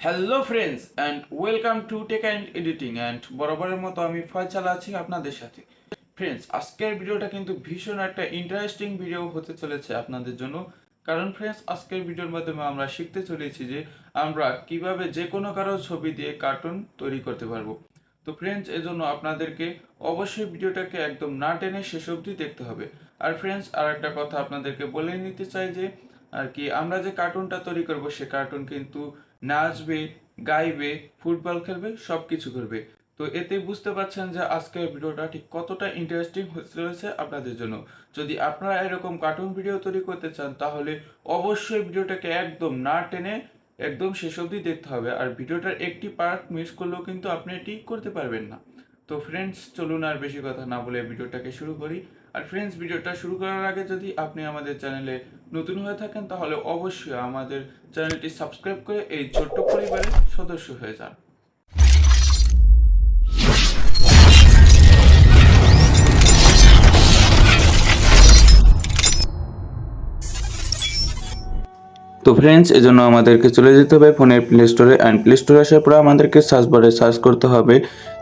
Hello friends and welcome to tech and editing and বরাবরের মতো আমি ফয়সাল আছি আপনাদের সাথে। ফ্রেন্ডস, আজকের ভিডিওটা কিন্তু ভীষণ একটা ইন্টারেস্টিং ভিডিও হতে চলেছে আপনাদের জন্য। কারণ ফ্রেন্ডস, আজকের ভিডিওর মাধ্যমে আমরা শিখতে চলেছি যে আমরা কিভাবে যে কোনো কারো ছবি দিয়ে কার্টুন তৈরি করতে পারবো। তো ফ্রেন্ডস, এজন্য আপনাদেরকে অবশ্যই ভিডিওটাকে একদম না টেনে শেষ অবধি দেখতে হবে। আর ফ্রেন্ডস, আর একটা কথা আপনাদেরকে বলে নিতে চাই যে আর কি আমরা যে কার্টুনটা তৈরি করব সে কার্টুন কিন্তু নাচবে, গাইবে, ফুটবল খেলবে, সব কিছু করবে। তো এতে বুঝতে পারছেন যে আজকের ভিডিওটা ঠিক কতটা ইন্টারেস্টিং হতে চলেছে আপনাদের জন্য। যদি আপনারা এরকম কার্টুন ভিডিও তৈরি করতে চান তাহলে অবশ্যই ভিডিওটাকে একদম না টেনে একদম শেষ অবধি দেখতে হবে। আর ভিডিওটার একটি পার্ট মিস করলেও কিন্তু আপনি এটি করতে পারবেন না। তো ফ্রেন্ডস, চলুন আর বেশি কথা না বলে ভিডিওটাকে শুরু করি। আর ফ্রেন্ডস, ভিডিওটা শুরু করার আগে যদি আপনি আমাদের চ্যানেলে নতুন হয়ে থাকেন তাহলে অবশ্যই আমাদের চ্যানেলটি সাবস্ক্রাইব করে এই ছোট্ট পরিবারের সদস্য হয়ে যান। তো ফ্রেন্ডস, এজন্য আমাদেরকে চলে যেতে হবে ফোনের প্লে স্টোরে। অ্যান্ড প্লে স্টোরে আসার পরে আমাদেরকে সার্চ বারে সার্চ করতে হবে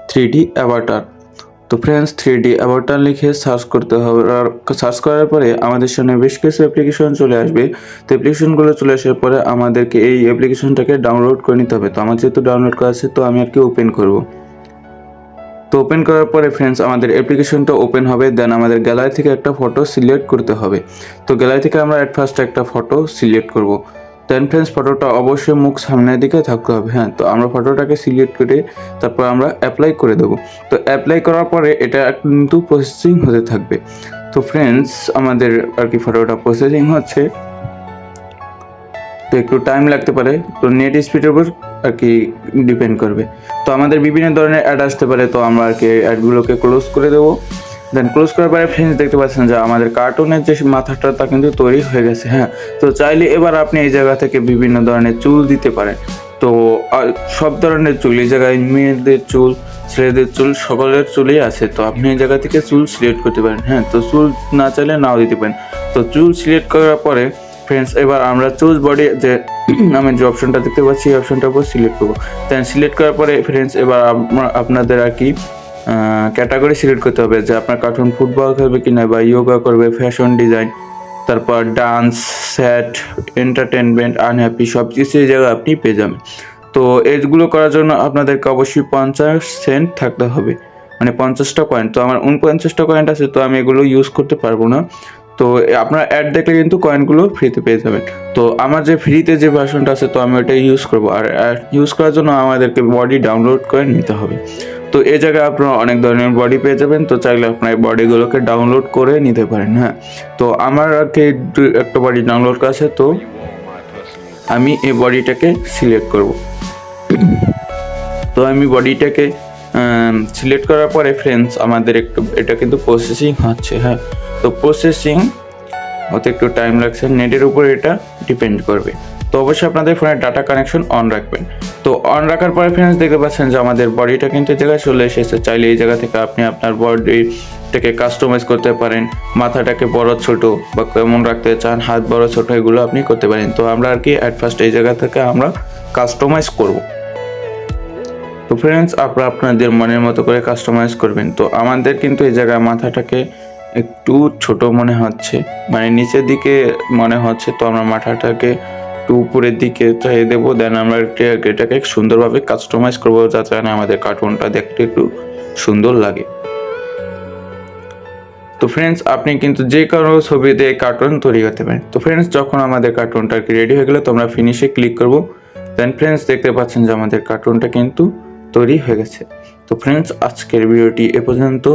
3D অ্যাভাটার। তো ফ্রেন্ডস, 3D অ্যাভাটার লিখে সার্চ করতে হবে। আর সার্চ করার পরে আমাদের সামনে বেশ কিছু অ্যাপ্লিকেশন চলে আসবে। তো অ্যাপ্লিকেশনগুলো চলে আসার পরে আমাদেরকে এই অ্যাপ্লিকেশনটাকে ডাউনলোড করে নিতে হবে। তো আমার যেহেতু ডাউনলোড করা আছে তো আমি আর কি ওপেন করব। তো ওপেন করার পরে ফ্রেন্ডস আমাদের অ্যাপ্লিকেশনটা ওপেন হবে। দেন আমাদের গ্যালারি থেকে একটা ফটো সিলেক্ট করতে হবে। তো গ্যালারি থেকে আমরা অ্যাট ফার্স্ট একটা ফটো সিলেক্ট করব। দেন ফ্রেন্ডস, ফটোটা অবশ্যই মুখ সামনের দিকে থাকতে হবে। হ্যাঁ, তো আমরা ফটোটাকে সিলেক্ট করে তারপর আমরা অ্যাপ্লাই করে দেবো। তো অ্যাপ্লাই করার পরে এটা কিন্তু প্রসেসিং হতে থাকবে। তো ফ্রেন্ডস, আমাদের আর কি ফটোটা প্রসেসিং হচ্ছে, তো একটু টাইম লাগতে পারে। তো নেট স্পিডের উপর আর কি ডিপেন্ড করবে। তো আমাদের বিভিন্ন ধরনের অ্যাড আসতে পারে। তো আমরা আর কি অ্যাডগুলোকে ক্লোজ করে দেবো। দেন ক্লোজ করার পরে ফ্রেন্ডস দেখতে পাচ্ছেন যে আমাদের কার্টুনের যে মাথাটা তা কিন্তু তৈরি হয়ে গেছে। হ্যাঁ, তো চাইলে এবার আপনি এই জায়গা থেকে বিভিন্ন ধরনের চুল দিতে পারেন। তো সব ধরনের চুল এই জায়গায়, মেয়েদের চুল, ছেলেদের চুল, সকলের চুলই আছে। তো আপনি এই জায়গা থেকে চুল সিলেক্ট করতে পারেন। হ্যাঁ, তো চুল না চাইলে নাও দিতে পারেন। তো চুল সিলেক্ট করার পরে ফ্রেন্ডস এবার আমরা চুজ বডি যে আমি যে অপশনটা দেখতে পাচ্ছি এই অপশনটার উপর সিলেক্ট করবো। দেন সিলেক্ট করার পরে ফ্রেন্ডস এবার আপনাদের আর কি ক্যাটাগরি সিলেক্ট করতে হবে যে আপনার কার্টুন ফুটবল খেলবে কিনা, বা ইয়োগা করবে, ফ্যাশন ডিজাইন, তারপর ডান্স, স্যাড, এন্টারটেনমেন্ট, আনহ্যাপি, সব কিছু এই জায়গায় আপনি পেয়ে যাবেন। তো এইগুলো করার জন্য আপনাদেরকে অবশ্যই 50 সেন্ট থাকতে হবে, মানে 50টা কয়েন। তো আমার 49টা কয়েন আছে, তো আমি এগুলো ইউজ করতে পারবো না। তো আপনার অ্যাড দেখলে কিন্তু কয়েনগুলো ফ্রিতে পেয়ে যাবেন। তো আমার যে ফ্রিতে যে ভার্সনটা আছে তো আমি ওটা ইউজ করবো। আর ইউজ করার জন্য আমাদেরকে বডি ডাউনলোড করে নিতে হবে। তো এই জায়গায় আপনারা অনেক ধরনের বডি পেয়ে যাবেন। তো চাইলে আপনার এই বডিগুলোকে ডাউনলোড করে নিতে পারেন। হ্যাঁ, তো আমার আর কি একটা বডি ডাউনলোড করা আছে, তো আমি এই বডিটাকে সিলেক্ট করব। তো আমি বডিটাকে সিলেক্ট করার পরে ফ্রেন্ডস আমাদের একটু এটা কিন্তু প্রসেসিং হচ্ছে। হ্যাঁ, তো প্রসেসিং হতে একটু টাইম লাগছে, নেটের উপর এটা ডিপেন্ড করবে। তো অবশ্যই আপনাদের ফোনের ডাটা কানেকশন অন রাখবেন। তো অন রাখার পরে ফ্রেন্ডস দেখতে পাচ্ছেন যে আমাদের বডিটা কিন্তু জায়গায় চলে এসেছে। চাইলে এই জায়গা থেকে আপনি আপনার বডিটাকে কাস্টমাইজ করতে পারেন। মাথাটাকে বড় ছোট বা কেমন রাখতে চান, হাত বড় ছোট, এগুলো আপনি করতে পারেন। তো আমরা আর কি অ্যাট ফার্স্ট এই জায়গা থেকে আমরা কাস্টমাইজ করব। তো ফ্রেন্ডস, আপনারা আপনাদের মনের মতো করে কাস্টমাইজ করবেন। তো আমাদের কিন্তু এই জায়গায় মাথাটাকে একটু ছোট মনে হচ্ছে, মানে নিচের দিকে মনে হচ্ছে। তো আমরা মাথাটাকে একটু উপরের দিকে চাইয়ে দেবো। দেন আমরা এটাকে সুন্দরভাবে কাস্টমাইজ করবো যাতে আমাদের কার্টুনটা দেখতে একটু সুন্দর লাগে। তো ফ্রেন্ডস, আপনি কিন্তু যে কারো ছবি দিয়ে কার্টুন তৈরি করতে পারেন। তো ফ্রেন্ডস, যখন আমাদের কার্টুনটা রেডি হয়ে গেলে তো আমরা ফিনিশে ক্লিক করব। দেন ফ্রেন্ডস দেখতে পাচ্ছেন যে আমাদের কার্টুনটা কিন্তু তৈরি হয়ে গেছে। তো ফ্রেন্ডস, আজকের ভিডিওটি এ পর্যন্ত।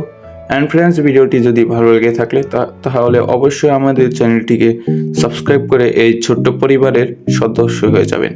অ্যান্ড ফ্রেন্ডস, ভিডিওটি যদি ভালো লেগে থাকলে তাহলে অবশ্যই আমাদের চ্যানেলটিকে সাবস্ক্রাইব করে এই ছোট্ট পরিবারের সদস্য হয়ে যাবেন।